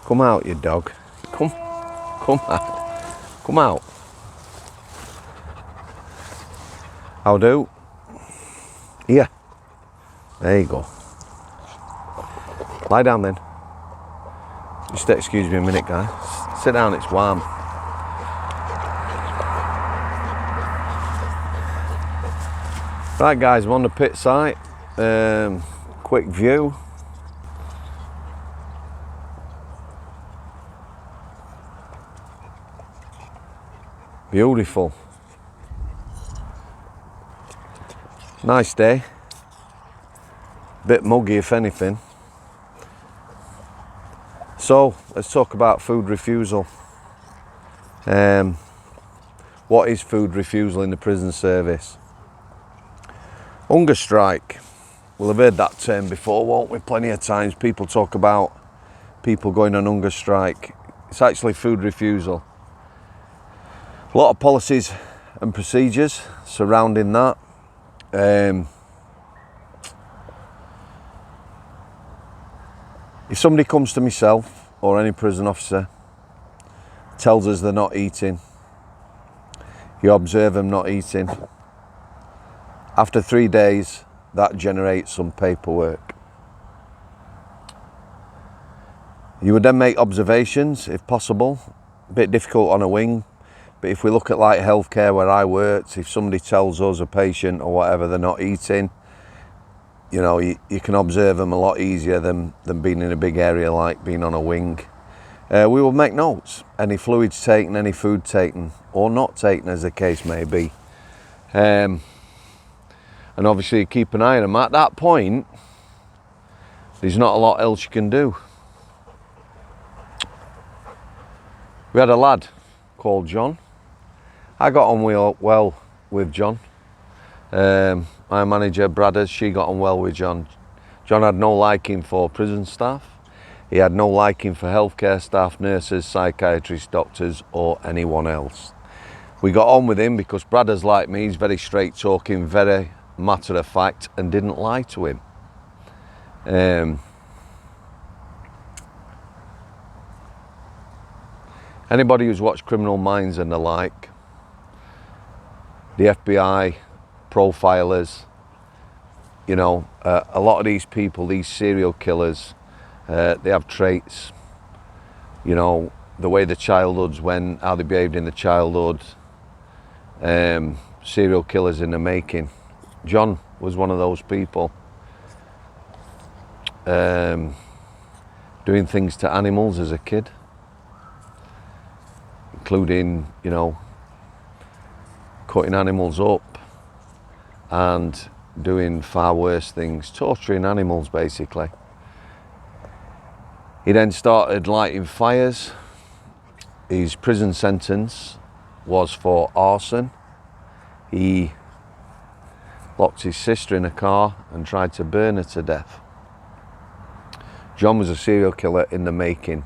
Come out, you dog. Come out. Come out. How do? Here. There you go. Lie down then. Just excuse me a minute, guys. Sit down, it's warm. Right, guys, I'm on the pit site. Quick view. Beautiful. Nice day. Bit muggy, if anything. So, let's talk about food refusal. What is food refusal in the prison service? Hunger strike. We'll have heard that term before, won't we? Plenty of times people talk about people going on hunger strike. It's actually food refusal. A lot of policies and procedures surrounding that. If somebody comes to myself or any prison officer, tells us they're not eating, you observe them not eating, after 3 days, that generates some paperwork. You would then make observations, if possible. A bit difficult on a wing, but if we look at like healthcare where I worked, if somebody tells us, a patient or whatever, they're not eating, you know, you can observe them a lot easier than being in a big area like being on a wing. We will make notes, any fluids taken, any food taken, or not taken as the case may be. And obviously keep an eye on them. At that point, there's not a lot else you can do. We had a lad called John. I got on well with John. My manager, Bradders, she got on well with John. John had no liking for prison staff. He had no liking for healthcare staff, nurses, psychiatrists, doctors, or anyone else. We got on with him because Bradders, like me, he's very straight talking, very matter of fact, and didn't lie to him. Anybody who's watched Criminal Minds and the like, the FBI, profilers, you know, a lot of these people, these serial killers, they have traits, you know, the way the childhoods went, how they behaved in the childhood, serial killers in the making. John was one of those people. Doing things to animals as a kid, including, you know, cutting animals up and doing far worse things, torturing animals basically. He then started lighting fires. His prison sentence was for arson. He locked his sister in a car and tried to burn her to death. John was a serial killer in the making.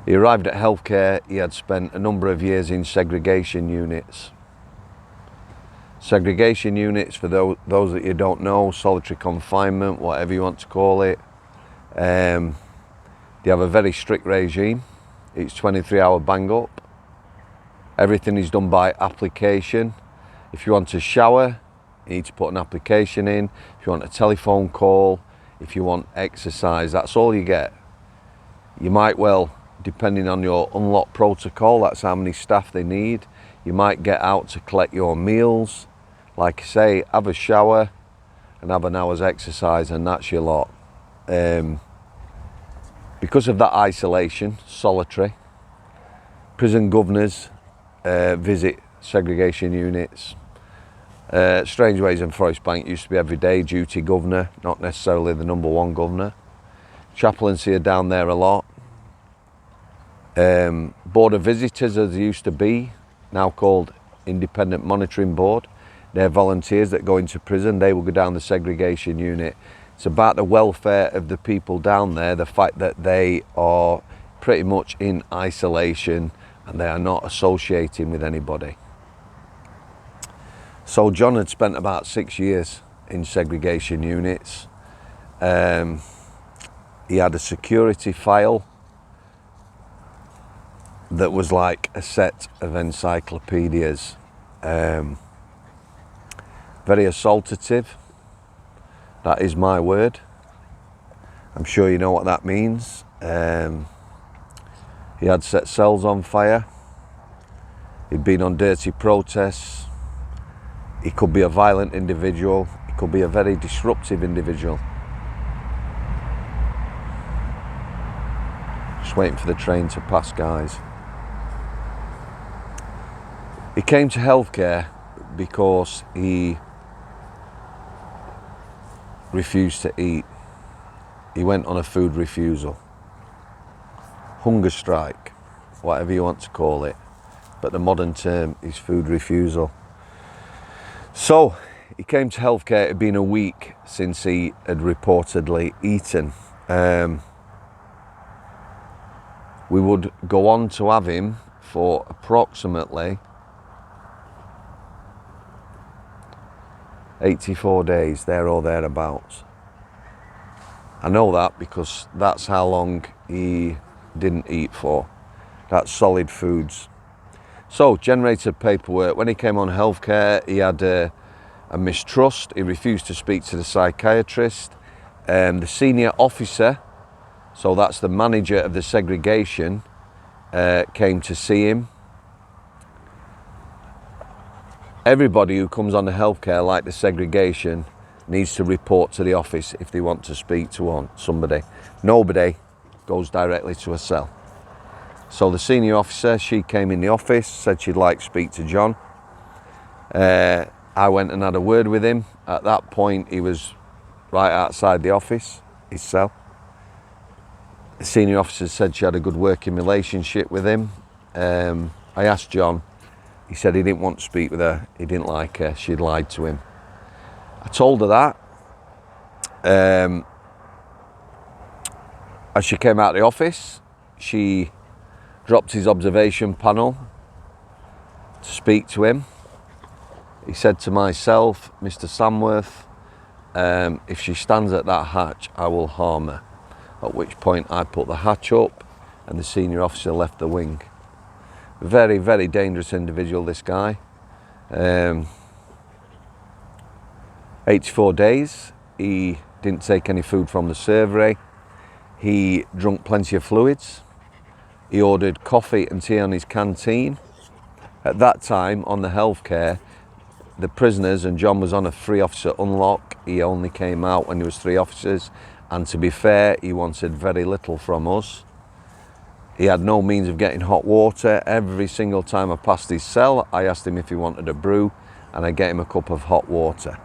He arrived at healthcare. He had spent a number of years in segregation units. Segregation units, for those that you don't know, solitary confinement, whatever you want to call it. They have a very strict regime. It's 23-hour bang up. Everything is done by application. If you want to shower, you need to put an application in. If you want a telephone call, if you want exercise, that's all you get. You might well, depending on your unlock protocol, that's how many staff they need. You might get out to collect your meals. Like I say, have a shower and have an hour's exercise, and that's your lot. Because of that isolation, solitary, prison governors visit segregation units. Strangeways and Forest Bank used to be everyday duty governor, not necessarily the #1 governor. Chaplaincy are down there a lot. Board of Visitors, as they used to be, now called Independent Monitoring Board. They're volunteers that go into prison. They will go down the segregation unit. It's about the welfare of the people down there, the fact that they are pretty much in isolation and they are not associating with anybody. So John had spent about 6 years in segregation units. He had a security file that was like a set of encyclopedias. Very assaultative. That is my word. I'm sure you know what that means. He had set cells on fire. He'd been on dirty protests. He could be a violent individual. He could be a very disruptive individual. Just waiting for the train to pass, guys. He came to healthcare because he refused to eat. He went on a food refusal. Hunger strike, whatever you want to call it. But the modern term is food refusal. So he came to healthcare. It had been a week since he had reportedly eaten. We would go on to have him for approximately 84 days, there or thereabouts. I know that because that's how long he didn't eat for. That's solid foods. So, generated paperwork. When he came on healthcare, he had a mistrust. He refused to speak to the psychiatrist. The senior officer, so that's the manager of the segregation, came to see him. Everybody who comes on the healthcare, like the segregation, needs to report to the office if they want to speak to somebody. Nobody goes directly to a cell. So the senior officer, she came in the office, said she'd like to speak to John. I went and had a word with him. At that point, he was right outside the office, his cell. The senior officer said she had a good working relationship with him. I asked John. He said he didn't want to speak with her. He didn't like her. She'd lied to him. I told her that. As she came out of the office, she dropped his observation panel to speak to him. He said to myself, Mr. Samworth, if she stands at that hatch, I will harm her. At which point I put the hatch up and the senior officer left the wing. Very, very dangerous individual, this guy. 84 days, he didn't take any food from the servery. He drank plenty of fluids. He ordered coffee and tea on his canteen. At that time, on the healthcare, the prisoners, and John was on a 3-officer unlock. He only came out when there was 3 officers. And to be fair, he wanted very little from us. He had no means of getting hot water. Every single time I passed his cell, I asked him if he wanted a brew, and I get him a cup of hot water.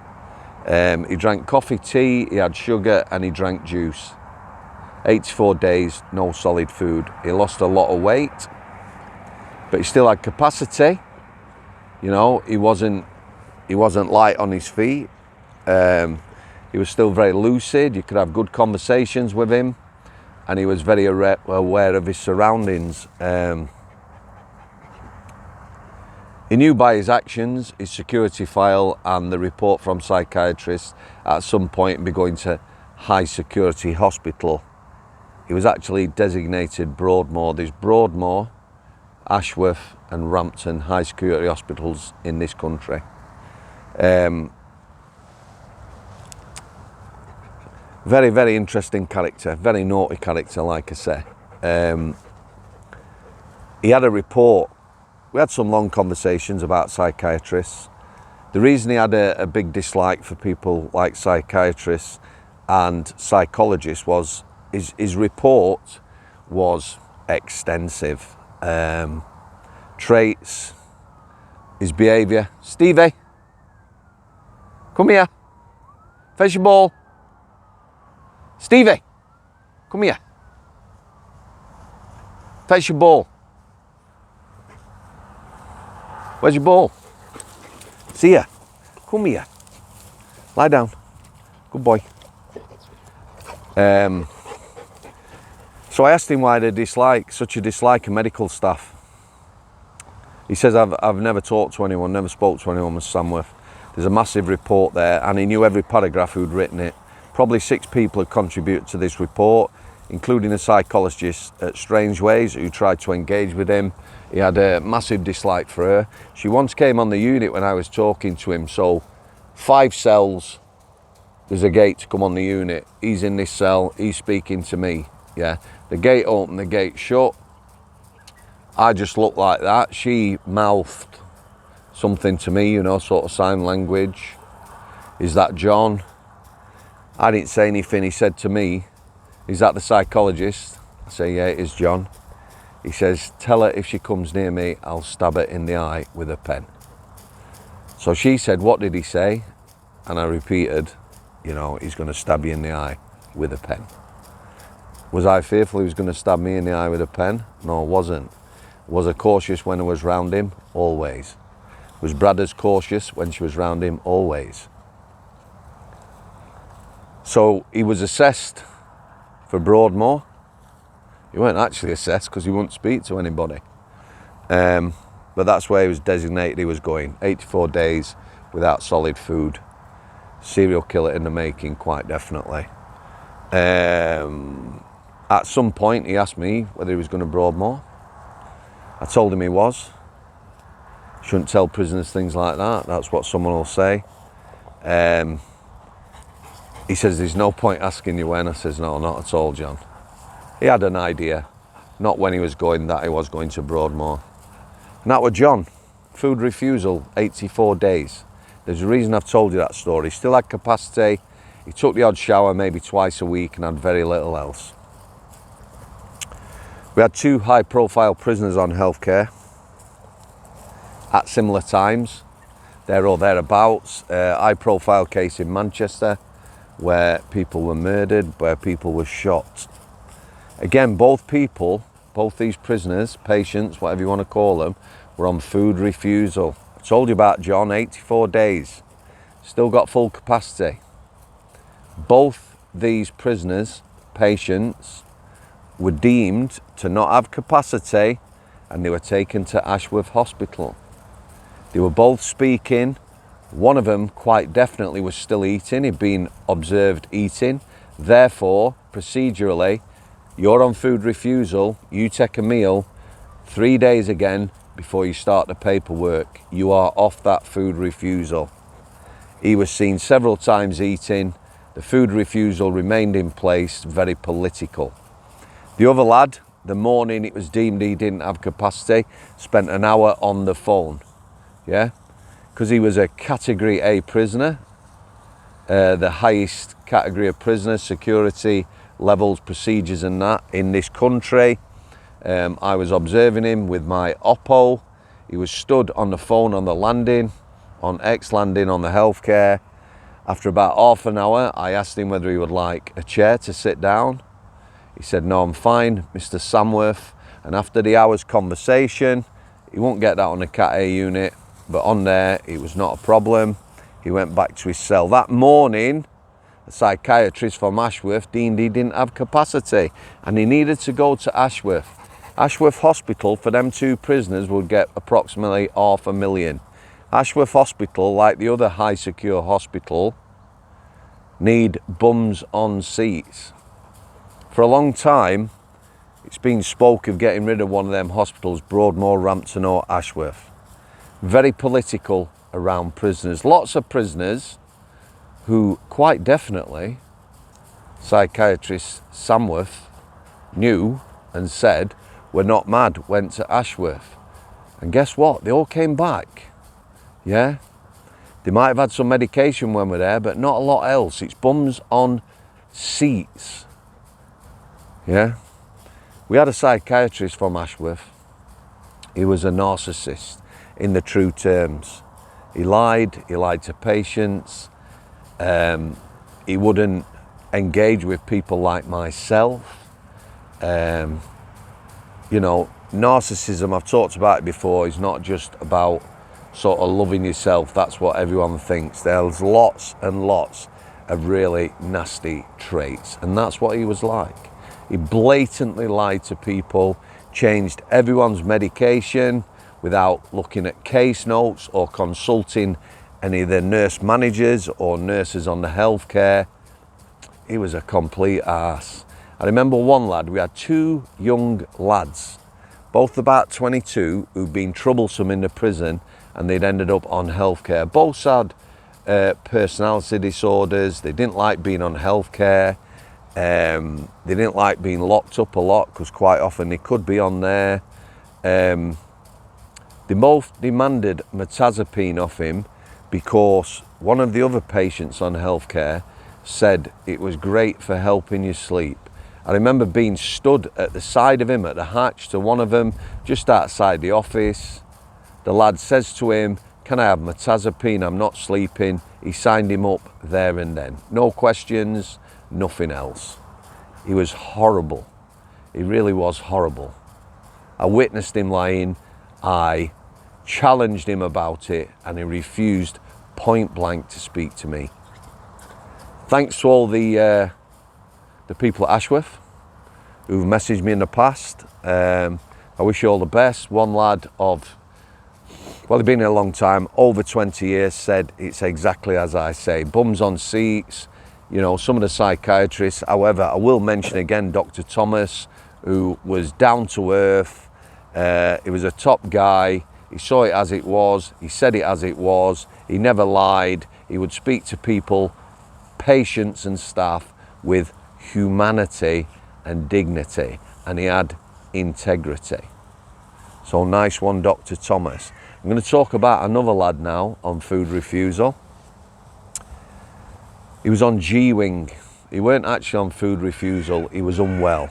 He drank coffee, tea, he had sugar, and he drank juice. 84 days, no solid food. He lost a lot of weight, but he still had capacity. You know, he wasn't light on his feet. He was still very lucid. You could have good conversations with him, and he was very aware of his surroundings. He knew by his actions, his security file, and the report from psychiatrists at some point he'd be going to high security hospital. He was actually designated Broadmoor. There's Broadmoor, Ashworth and Rampton high security hospitals in this country. Very, very interesting character, very naughty character, like I say. He had a report. We had some long conversations about psychiatrists. The reason he had a big dislike for people like psychiatrists and psychologists was his report was extensive. Traits, his behaviour. Stevie, come here. Fetch your ball. Stevie, come here. Fetch your ball. Where's your ball? See ya. Come here. Lie down. Good boy. So I asked him why they such a dislike of medical staff. He says, I've never talked to anyone, never spoke to anyone with Samworth. There's a massive report there, and he knew every paragraph who'd written it. Probably 6 people had contributed to this report, including a psychologist at Strangeways who tried to engage with him. He had a massive dislike for her. She once came on the unit when I was talking to him. So 5 cells, there's a gate to come on the unit. He's in this cell, he's speaking to me. Yeah, the gate open, the gate shut. I just looked like that. She mouthed something to me, you know, sort of sign language. Is that John? I didn't say anything. He said to me, is that the psychologist? I say, yeah, it is John. He says, tell her if she comes near me, I'll stab her in the eye with a pen. So she said, what did he say? And I repeated, you know, he's going to stab you in the eye with a pen. Was I fearful he was going to stab me in the eye with a pen? No, I wasn't. Was I cautious when I was round him? Always. Was Brad as cautious when she was round him? Always. So he was assessed for Broadmoor. He weren't actually assessed because he wouldn't speak to anybody. But that's where he was designated he was going. 84 days without solid food. Serial killer in the making, quite definitely. At some point he asked me whether he was going to Broadmoor. I told him he was. Shouldn't tell prisoners things like that. That's what someone will say. He says, there's no point asking you when. I says, no, not at all, John. He had an idea, not when he was going, that he was going to Broadmoor. And that was John. Food refusal, 84 days. There's a reason I've told you that story. He still had capacity. He took the odd shower maybe twice a week and had very little else. We had 2 high-profile prisoners on healthcare at similar times, there or thereabouts. High-profile case in Manchester where people were murdered, where people were shot. Again, both these prisoners, patients, whatever you want to call them, were on food refusal. I told you about John, 84 days. Still got full capacity. Both these prisoners, patients, were deemed to not have capacity and they were taken to Ashworth Hospital. They were both speaking. One of them quite definitely was still eating. He'd been observed eating. Therefore, procedurally, you're on food refusal. You take a meal 3 days again before you start the paperwork. You are off that food refusal. He was seen several times eating. The food refusal remained in place, very political. The other lad, the morning it was deemed he didn't have capacity, spent an hour on the phone. Yeah, because he was a category A prisoner, the highest category of prisoners, security levels, procedures and that in this country. I was observing him with my Oppo. He was stood on the phone on the landing, on X landing on the healthcare. After about half an hour, I asked him whether he would like a chair to sit down. He said, no, I'm fine, Mr. Samworth. And after the hour's conversation, he won't get that on a Cat A unit, but on there, it was not a problem. He went back to his cell. That morning, a psychiatrist from Ashworth deemed he didn't have capacity and he needed to go to Ashworth. Ashworth Hospital, for them 2 prisoners, would get approximately $500,000. Ashworth Hospital, like the other high secure hospital, need bums on seats. For a long time, it's been spoke of getting rid of one of them hospitals, Broadmoor, Rampton or Ashworth. Very political around prisoners. Lots of prisoners who quite definitely psychiatrist Samworth knew and said were not mad, went to Ashworth. And guess what? They all came back. Yeah? They might have had some medication when we're there, but not a lot else. It's bums on seats. Yeah? We had a psychiatrist from Ashworth. He was a narcissist in the true terms. He lied to patients. He wouldn't engage with people like myself. You know, narcissism, I've talked about it before, is not just about sort of loving yourself. That's what everyone thinks. There's lots and lots of really nasty traits, and that's what he was like. He blatantly lied to people, changed everyone's medication without looking at case notes or consulting any of the nurse managers or nurses on the healthcare. He was a complete arse. I remember one lad, we had two young lads, both about 22, who'd been troublesome in the prison and they'd ended up on healthcare. Both had personality disorders. They didn't like being on healthcare. They didn't like being locked up a lot because quite often they could be on there. They both demanded metazapine off him because one of the other patients on healthcare said it was great for helping you sleep. I remember being stood at the side of him at the hatch to one of them, just outside the office. The lad says to him, "Can I have metazapine? I'm not sleeping." He signed him up there and then. No questions, nothing else. He was horrible. He really was horrible. I witnessed him lying. I challenged him about it and he refused point blank to speak to me. Thanks to all the people at Ashworth who've messaged me in the past. I wish you all the best. One lad of, well, he'd been here a long time, over 20 years, said it's exactly as I say. Bums on seats, you know, some of the psychiatrists. However, I will mention again Dr. Thomas, who was down to earth. He was a top guy. He saw it as it was. He said it as it was. He never lied. He would speak to people, patients and staff, with humanity and dignity, and he had integrity. So nice one, Dr. Thomas. I'm going to talk about another lad now on food refusal. He was on G-Wing. He weren't actually on food refusal. He was unwell.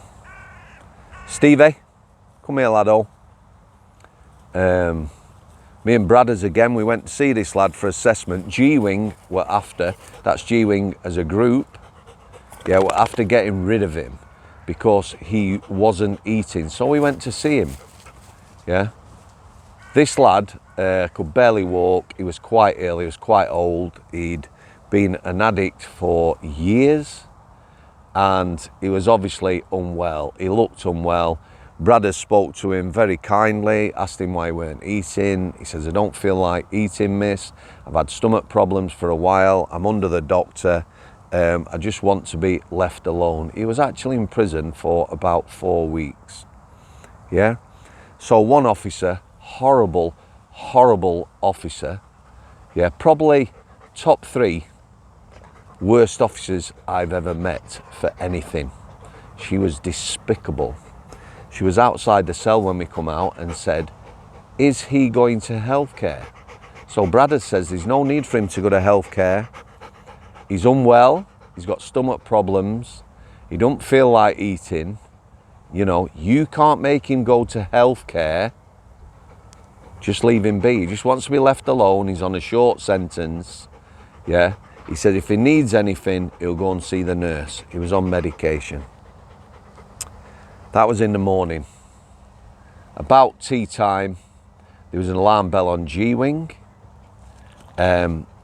Stevie, come here, laddo. Me and Bradders again, we went to see this lad for assessment. G-Wing were after, that's G-Wing as a group. Yeah, we're after getting rid of him because he wasn't eating. So we went to see him. Yeah. This lad could barely walk. He was quite ill. He was quite old. He'd been an addict for years and he was obviously unwell. He looked unwell. Bradders spoke to him very kindly, asked him why he weren't eating. He says, "I don't feel like eating, miss. I've had stomach problems for a while. I'm under the doctor. I just want to be left alone." He was actually in prison for about 4 weeks. Yeah. So one officer, horrible, horrible officer. Yeah, probably top 3 worst officers I've ever met for anything. She was despicable. She was outside the cell when we come out and said, "Is he going to healthcare?" So Bradders says there's no need for him to go to healthcare. He's unwell, he's got stomach problems, he don't feel like eating. You know, you can't make him go to healthcare. Just leave him be. He just wants to be left alone. He's on a short sentence. Yeah. He said if he needs anything, he'll go and see the nurse. He was on medication. That was in the morning. About tea time, there was an alarm bell on G-Wing.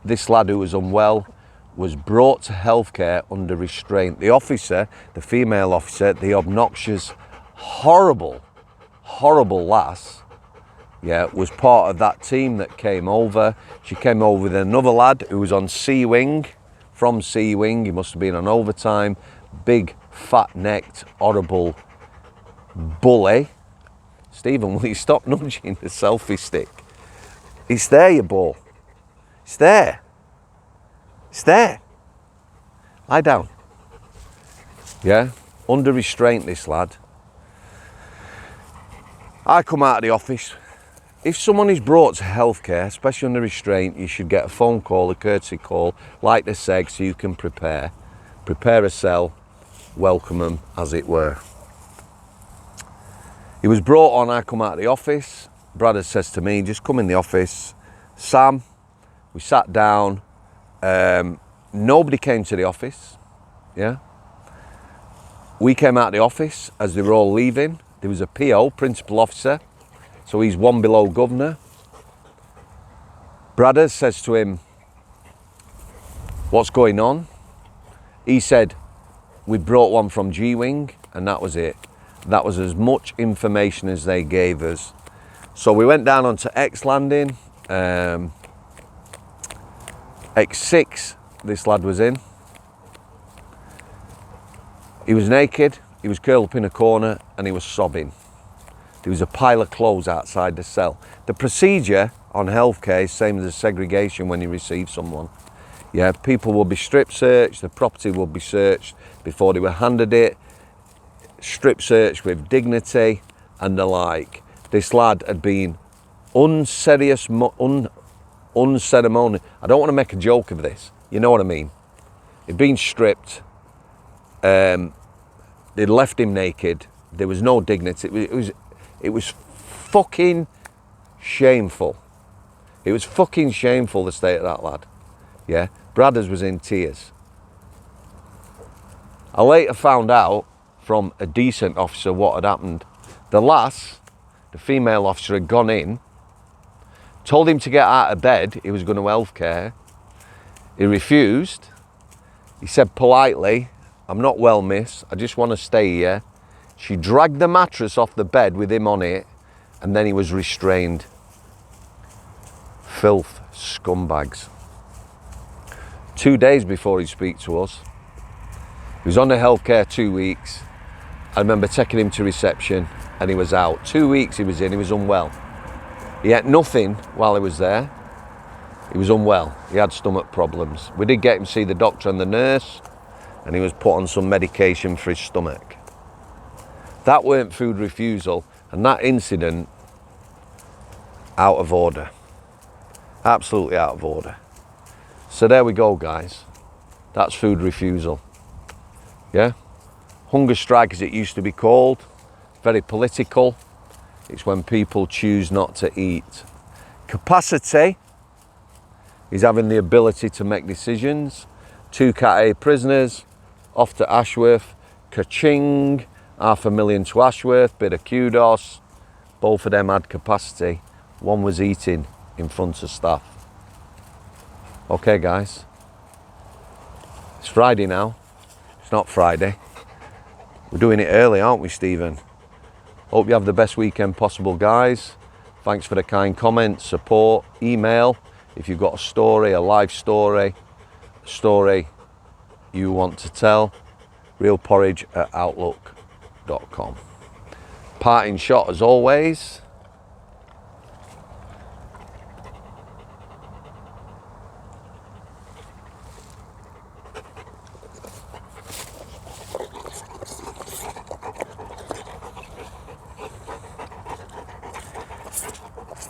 This lad who was unwell was brought to healthcare under restraint. The officer, the female officer, the obnoxious, horrible, horrible lass, yeah, was part of that team that came over. She came over with another lad who was on C-Wing, from C-Wing. He must have been on overtime. Big, fat-necked, horrible bully. Stephen, will you stop nudging the selfie stick? It's there, you ball. It's there. It's there. Lie down. Yeah, under restraint, this lad. I come out of the office. If someone is brought to healthcare, especially under restraint, you should get a phone call, a courtesy call, like the seg, so you can prepare a cell, welcome them, as it were. He was brought on, I come out of the office. Brother says to me, just come in the office. Sam, we sat down. Nobody came to the office. Yeah. We came out of the office as they were all leaving. There was a PO, principal officer. So he's one below governor. Bradders says to him, "What's going on?" He said, "We brought one from G-Wing," and that was it. That was as much information as they gave us. So we went down onto X landing. X6, this lad was in. He was naked, he was curled up in a corner and he was sobbing. There was a pile of clothes outside the cell. The procedure on healthcare is same as a segregation when you receive someone. Yeah, people will be strip searched, the property will be searched before they were handed it, strip searched with dignity and the like. This lad had been unceremonious. I don't want to make a joke of this, you know what I mean? He'd been stripped, they'd left him naked, there was no dignity. It was fucking shameful. It was fucking shameful, the state of that lad. Yeah, Bradders was in tears. I later found out from a decent officer what had happened. The lass, the female officer, had gone in, told him to get out of bed, he was going to healthcare. He refused. He said politely, "I'm not well, miss, I just want to stay here." She dragged the mattress off the bed with him on it, and then he was restrained. Filth, scumbags. 2 days before he'd speak to us, he was on the healthcare 2 weeks. I remember taking him to reception and he was out. 2 weeks he was in, he was unwell. He ate nothing while he was there. He was unwell, he had stomach problems. We did get him to see the doctor and the nurse, and he was put on some medication for his stomach. That weren't food refusal, and that incident, out of order. Absolutely out of order. So there we go, guys. That's food refusal. Yeah? Hunger strike, as it used to be called. Very political. It's when people choose not to eat. Capacity is having the ability to make decisions. 2 Cat A prisoners, off to Ashworth. Ka-ching, $500,000 to Ashworth, bit of kudos. Both of them had capacity. One was eating in front of staff. Okay, guys. It's Friday now. It's not Friday. We're doing it early, aren't we, Stephen? Hope you have the best weekend possible, guys. Thanks for the kind comments, support, email. If you've got a story, a life story, a story you want to tell, realporridge@outlook.com. Parting shot as always.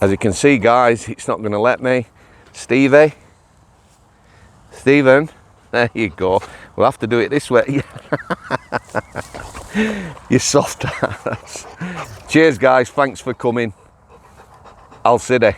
As you can see, guys, it's not going to let me. Stevie, Stephen, there you go. We'll have to do it this way. You soft ass. Cheers, guys. Thanks for coming. Al City.